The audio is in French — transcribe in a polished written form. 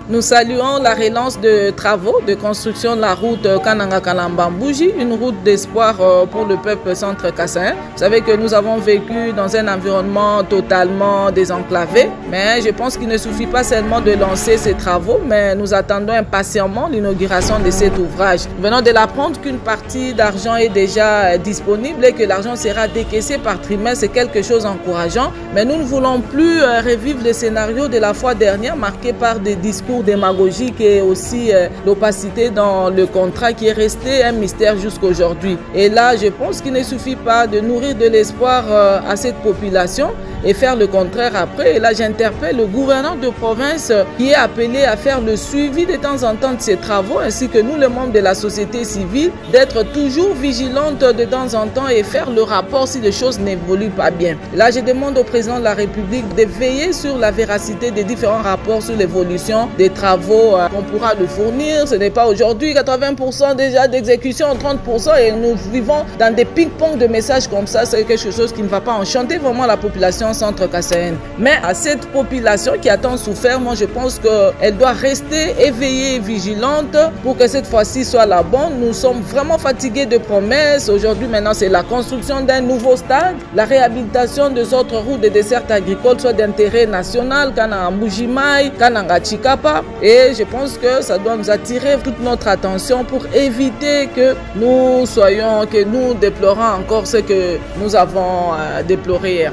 Nous saluons la relance de travaux de construction de la route Kananga-Kalamba-Mbouji, une route d'espoir pour le peuple centre-kassaïen. Vous savez que nous avons vécu dans un environnement totalement désenclavé, mais je pense qu'il ne suffit pas seulement de lancer ces travaux, mais nous attendons impatiemment l'inauguration de cet ouvrage. Nous venons de l'apprendre qu'une partie d'argent est déjà disponible et que l'argent sera décaissé par trimestre. C'est quelque chose d'encourageant, mais nous ne voulons plus revivre le scénario de la fois dernière marqué par des discours démagogiques et aussi l'opacité dans le contrat qui est resté un mystère jusqu'à aujourd'hui. Et là, je pense qu'il ne suffit pas de nourrir de l'espoir à cette population et faire le contraire après. Et là, j'interpelle le gouverneur de province qui est appelé à faire le suivi de temps en temps de ces travaux, ainsi que nous, les membres de la société civile, d'être toujours vigilantes de temps en temps et faire le rapport si les choses n'évoluent pas bien. Là, je demande au président de la République de veiller sur la véracité des différents rapports sur l'évolution des travaux qu'on pourra le fournir. Ce n'est pas aujourd'hui 80% déjà d'exécution, 30%, et nous vivons dans des ping-pong de messages comme ça. C'est quelque chose qui ne va pas enchanter vraiment la population centre-kassaïenne. Mais à cette population qui a tant souffert, moi je pense qu'elle doit rester éveillée et vigilante pour que cette fois-ci soit la bonne. Nous sommes vraiment fatigués de promesses. Aujourd'hui, maintenant, c'est la construction d'un nouveau stade, la réhabilitation des autres routes et dessertes agricoles, soit d'intérêt national, Kananga Mbujimai, Kananga Chikapa. Et je pense que ça doit nous attirer toute notre attention pour éviter que nous déplorons encore ce que nous avons déploré hier.